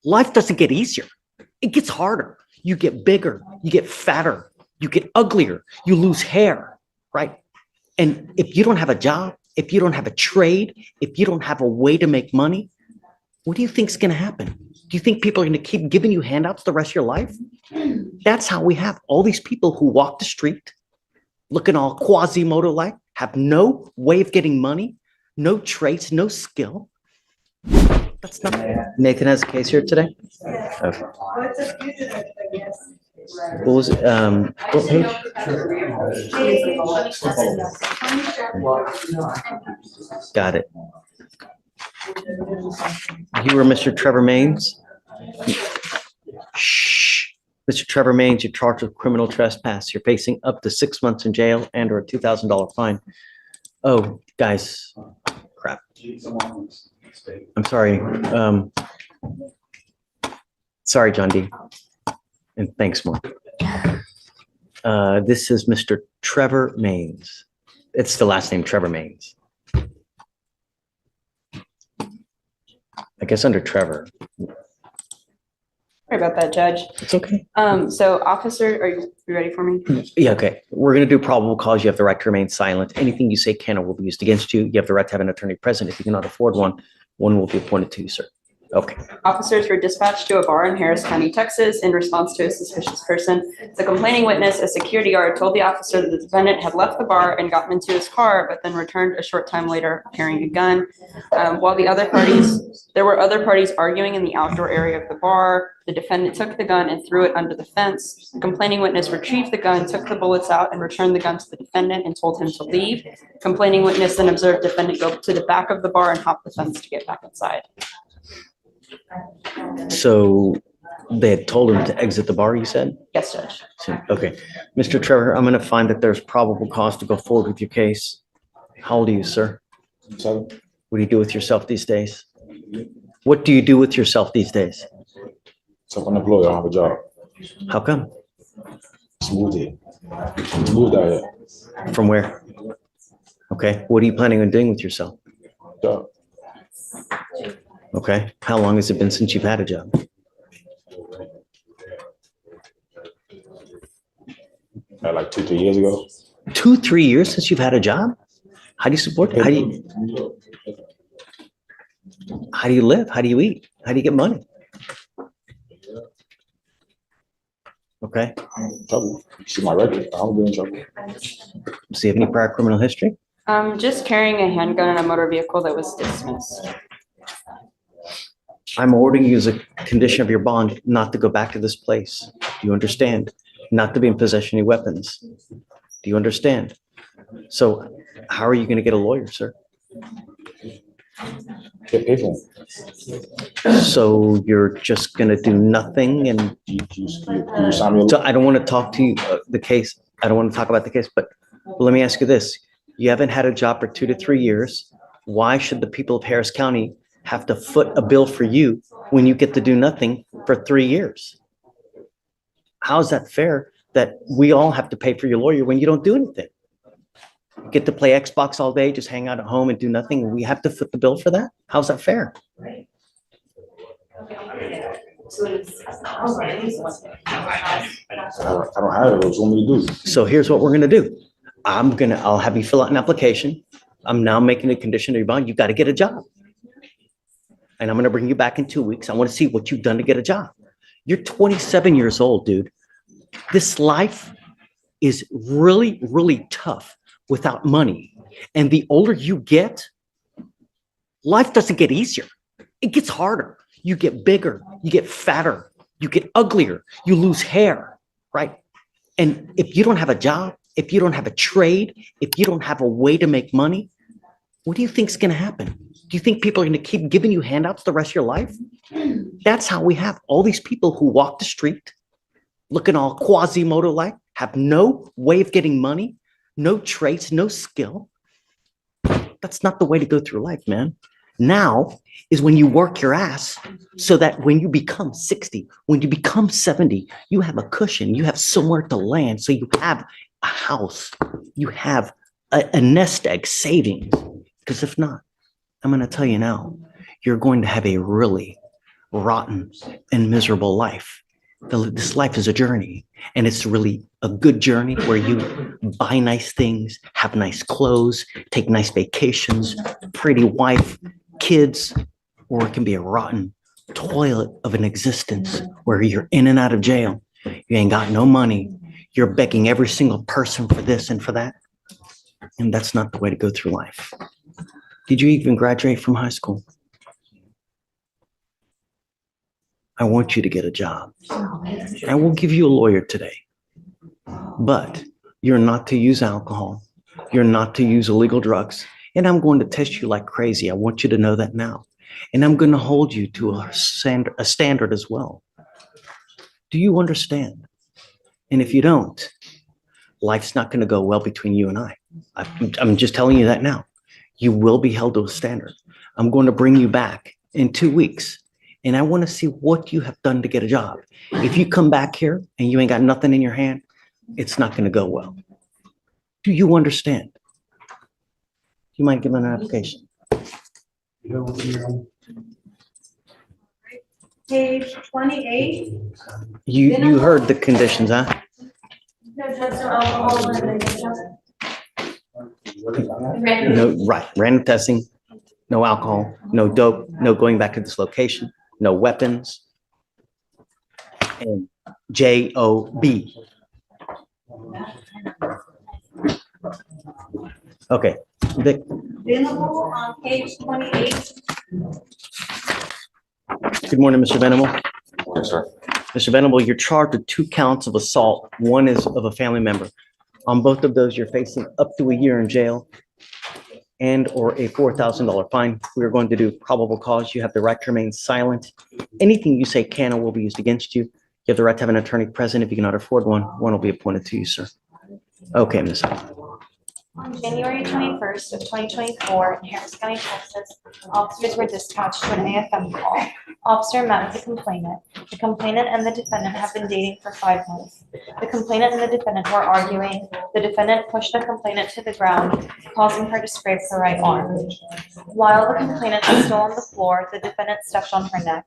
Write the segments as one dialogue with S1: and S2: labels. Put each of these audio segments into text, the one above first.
S1: Life doesn't get easier. It gets harder. You get bigger, you get fatter, you get uglier, you lose hair, right? And if you don't have a job, if you don't have a trade, if you don't have a way to make money, what do you think is going to happen? Do you think people are going to keep giving you handouts the rest of your life? That's how we have all these people who walk the street looking all Quasimodo-like, have no way of getting money, no traits, no skill. That's not. Nathan has a case here today. Okay. What was it? What page? Got it. You were Mr. Trevor Maines? Shh. Mr. Trevor Maines, you're charged with criminal trespass. You're facing up to 6 months in jail and or a $2,000 fine. Oh, guys, crap. I'm sorry. Sorry, John D. And thanks, Mark. This is Mr. Trevor Maines. It's the last name, Trevor Maines. I guess under Trevor.
S2: Sorry about that, Judge.
S1: It's okay.
S2: So officer, are you ready for me?
S1: Yeah, okay. We're going to do probable cause. You have the right to remain silent. Anything you say can or will be used against you. You have the right to have an attorney present. If you cannot afford one, one will be appointed to you, sir. Okay.
S2: Officers were dispatched to a bar in Harris County, Texas, in response to a suspicious person. The complaining witness, a security guard, told the officer that the defendant had left the bar and gotten into his car, but then returned a short time later carrying a gun. While there were other parties arguing in the outdoor area of the bar. The defendant took the gun and threw it under the fence. The complaining witness retrieved the gun, took the bullets out, and returned the gun to the defendant and told him to leave. Complaining witness then observed defendant go to the back of the bar and hop the fence to get back inside.
S1: So they had told him to exit the bar, you said?
S2: Yes, Judge.
S1: Okay. Mr. Trevor, I'm going to find that there's probable cause to go forward with your case. How old are you, sir?
S3: 7.
S1: What do you do with yourself these days? What do you do with yourself these days?
S3: So I'm unemployed. I don't have a job.
S1: How come?
S3: Just moved here. Just moved out here.
S1: From where? Okay. What are you planning on doing with yourself?
S3: Job.
S1: Okay. How long has it been since you've had a job?
S3: Like 2-3 years ago.
S1: 2-3 years since you've had a job? How do you support? How do you live? How do you eat? How do you get money? Okay.
S3: Trouble. See my record. I don't get in trouble.
S1: Do you have any prior criminal history?
S2: Just carrying a handgun in a motor vehicle that was dismissed.
S1: I'm ordering you as a condition of your bond not to go back to this place. Do you understand? Not to be in possession of any weapons. Do you understand? So how are you going to get a lawyer, sir?
S3: Get paid for them.
S1: So you're just going to do nothing and
S3: You sign me a
S1: so I don't want to talk to you the case. I don't want to talk about the case, but let me ask you this. You haven't had a job for 2 to 3 years. Why should the people of Harris County have to foot a bill for you when you get to do nothing for 3 years? How is that fair that we all have to pay for your lawyer when you don't do anything? You get to play Xbox all day, just hang out at home and do nothing, and we have to foot the bill for that? How's that fair?
S3: I don't have it. What you want me to do?
S1: So here's what we're gonna do. I'll have you fill out an application. I'm now making a condition of your bond. You got to get a job. And I'm gonna bring you back in 2 weeks. I want to see what you've done to get a job. You're 27 years old, dude. This life is really, really tough without money. And the older you get, life doesn't get easier. It gets harder. You get bigger, you get fatter, you get uglier, you lose hair, right? And if you don't have a job, if you don't have a trade, if you don't have a way to make money, what do you think is going to happen? Do you think people are going to keep giving you handouts the rest of your life? That's how we have all these people who walk the street looking all Quasimodo-like, have no way of getting money, no traits, no skill. That's not the way to go through life, man. Now is when you work your ass so that when you become 60, when you become 70, you have a cushion, you have somewhere to land. So you have a house, you have a nest egg savings. Because if not, I'm going to tell you now, you're going to have a really, rotten and miserable life. This life is a journey, and it's really a good journey where you buy nice things, have nice clothes, take nice vacations, pretty wife, kids, or it can be a rotten toilet of an existence where you're in and out of jail. You ain't got no money. You're begging every single person for this and for that. And that's not the way to go through life. Did you even graduate from high school? I want you to get a job. I will give you a lawyer today, but you're not to use alcohol. You're not to use illegal drugs. And I'm going to test you like crazy. I want you to know that now. And I'm going to hold you to a standard as well. Do you understand? And if you don't, life's not going to go well between you and I. I'm just telling you that now. You will be held to a standard. I'm going to bring you back in 2 weeks, and I want to see what you have done to get a job. If you come back here and you ain't got nothing in your hand, it's not going to go well. Do you understand? You might give an application.
S4: Page 28.
S1: You heard the conditions, huh? No, right. Random testing, no alcohol, no dope, no going back to this location, no weapons, and JOB. Okay, Vic,
S4: Available on page 28.
S1: good morning, Mr. Venable.
S3: Yes, sir.
S1: Mr. Venable, you're charged with 2 counts of assault. One is of a family member. On both of those, you're facing up to a year in jail and or a $4,000 fine. We are going to do probable cause. You have the right to remain silent. Anything you say can or will be used against you. You have the right to have an attorney present. If you cannot afford one will be appointed to you, sir. Okay, Ms.
S4: On January 21st of 2024 in Harris County, Texas, officers were dispatched to an AFM call. Officer met with the complainant. The complainant and the defendant have been dating for 5 months. The complainant and the defendant were arguing. The defendant pushed the complainant to the ground, causing her to scrape her right arm. While the complainant was still on the floor, the defendant stepped on her neck.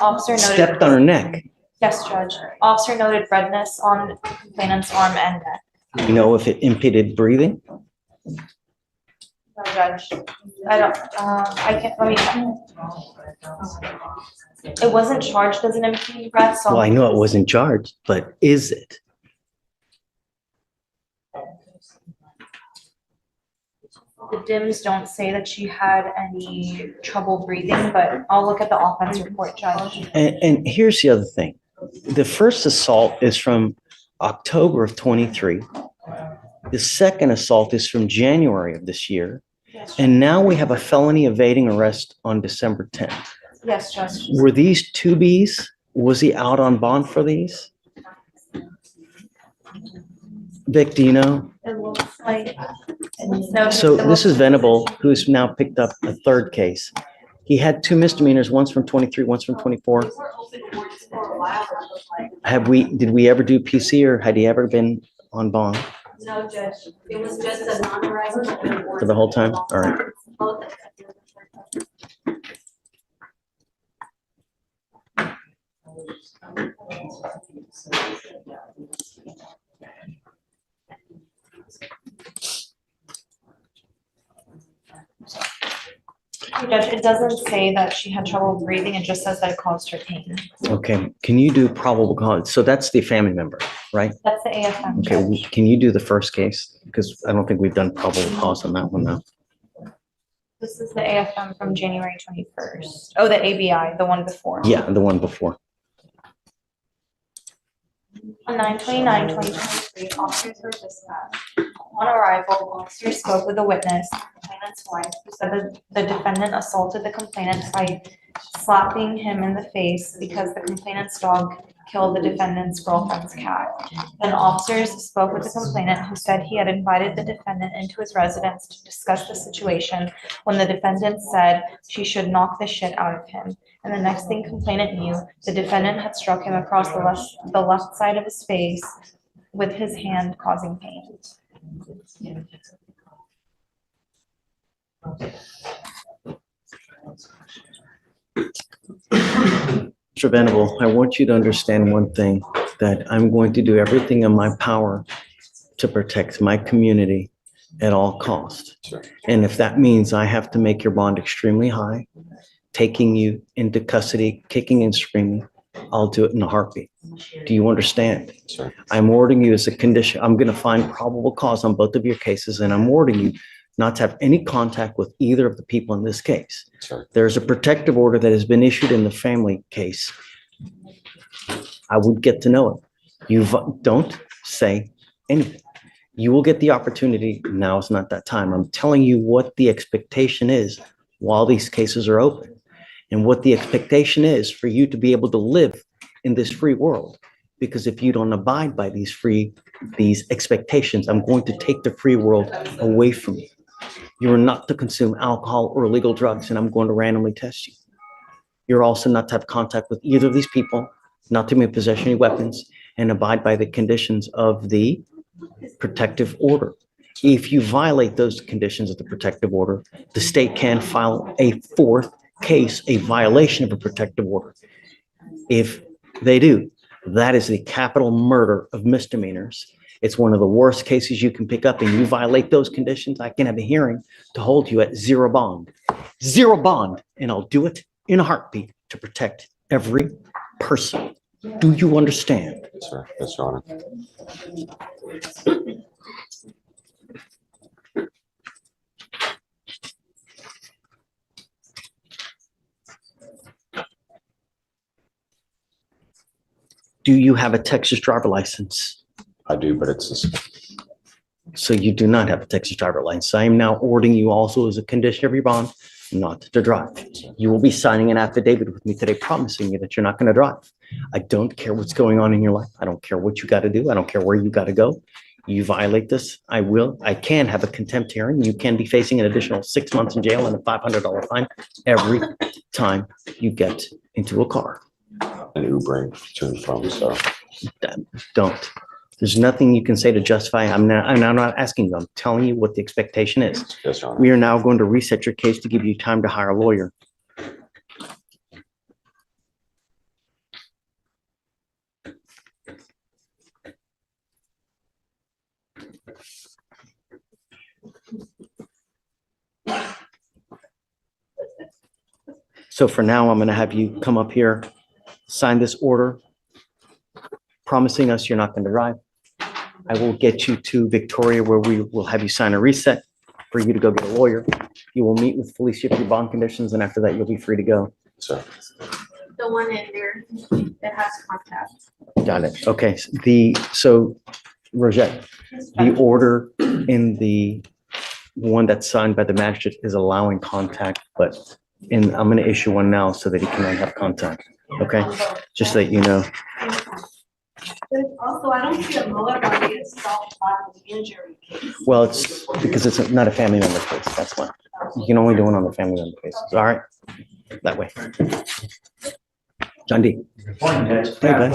S4: Officer noted.
S1: Stepped on her neck.
S4: Yes, Judge. Officer noted redness on the complainant's arm and neck.
S1: You know if it impeded breathing?
S4: No, Judge. I don't, I can't, let me check. It wasn't charged as an impeding breath, so.
S1: Well, I know it wasn't charged, but is it?
S4: The DIMS don't say that she had any trouble breathing, but I'll look at the offense report, Judge.
S1: And here's the other thing. The first assault is from October of 23. The second assault is from January of this year.
S4: Yes, Judge.
S1: And now we have a felony evading arrest on December 10th.
S4: Yes, Judge.
S1: Were these 2 Bs? Was he out on bond for these? Vic, do you know?
S4: It looks like. No,
S1: So
S4: it
S1: this is
S4: looks-
S1: Venable, who's now picked up a 3rd case. He had 2 misdemeanors, one's from 23, one's from 24. Did we ever do PC or had he ever been on bond
S5: No, Judge, it was just a non-arrival.
S1: for the whole time? All right.
S4: Judge, it doesn't say that she had trouble breathing, it just says that it caused her pain.
S1: Okay, can you do probable cause? So that's the family member, right?
S4: That's the AFM.
S1: Okay,
S4: Judge.
S1: can you do the first case? Because I don't think we've done probable cause on that one now.
S4: This is the AFM from January 21st. Oh, the ABI, the one before.
S1: Yeah, the one before.
S4: On 9/29/2023, officers were dispatched. On arrival, officers spoke with a witness, the complainant's wife, who said that the defendant assaulted the complainant by slapping him in the face because the complainant's dog killed the defendant's girlfriend's cat. Then officers spoke with the complainant, who said he had invited the defendant into his residence to discuss the situation when the defendant said she should knock the shit out of him. And the next thing complainant knew, the defendant had struck him across the left side of his face with his hand, causing pain.
S1: Mr. Venable, I want you to understand one thing, that I'm going to do everything in my power to protect my community at all costs.
S3: Sure.
S1: And if that means I have to make your bond extremely high, taking you into custody, kicking and screaming, I'll do it in a heartbeat. Do you understand?
S3: Sure.
S1: I'm ordering you as a condition, I'm going to find probable cause on both of your cases, and I'm ordering you not to have any contact with either of the people in this case.
S3: Sure.
S1: There's a protective order that has been issued in the family case. I would get to know it. Don't say anything. You will get the opportunity. Now is not that time. I'm telling you what the expectation is while these cases are open, and what the expectation is for you to be able to live in this free world. Because if you don't abide by these expectations, I'm going to take the free world away from you. You are not to consume alcohol or illegal drugs, and I'm going to randomly test you. You're also not to have contact with either of these people, not to be in possession of any weapons, and abide by the conditions of the protective order. If you violate those conditions of the protective order, the state can file a fourth case, a violation of a protective order. If they do, that is the capital murder of misdemeanors. It's one of the worst cases you can pick up, and you violate those conditions, I can have a hearing to hold you at zero bond, and I'll do it in a heartbeat to protect every person. Do you understand?
S3: Yes, sir. Yes, Your Honor.
S1: Do you have a Texas driver license?
S3: I do, but it's
S1: So you do not have a Texas driver license. I am now ordering you also as a condition of your bond not to drive. You will be signing an affidavit with me today promising you that you're not going to drive. I don't care what's going on in your life. I don't care what you got to do. I don't care where you got to go. You violate this, I can have a contempt hearing. You can be facing an additional 6 months in jail and a $500 fine every time you get into a car.
S3: an Ubering to and from, so.
S1: Don't. There's nothing you can say to justify. I'm not asking you. I'm telling you what the expectation is.
S3: Yes, Your Honor.
S1: We are now going to reset your case to give you time to hire a lawyer. So for now, I'm going to have you come up here, sign this order, promising us you're not going to drive. I will get you to Victoria, where we will have you sign a reset for you to go get a lawyer. You will meet with Felicia for your bond conditions, and after that, you'll be free to go.
S3: Sir.
S5: The one in there that has contact.
S1: Got it. Okay. So Rosette, the order in the one that's signed by the magistrate is allowing contact, but I'm going to issue one now so that he cannot have contact. Okay? Just so that you know.
S5: But also, I don't see a motive on the assault bodily injury case.
S1: Well, it's because it's not a family member case. That's why. You can only do it on the family member cases. All right? That way. John D. Hey, bud.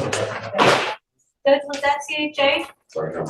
S5: Judge, was that CHA?
S3: Sorry.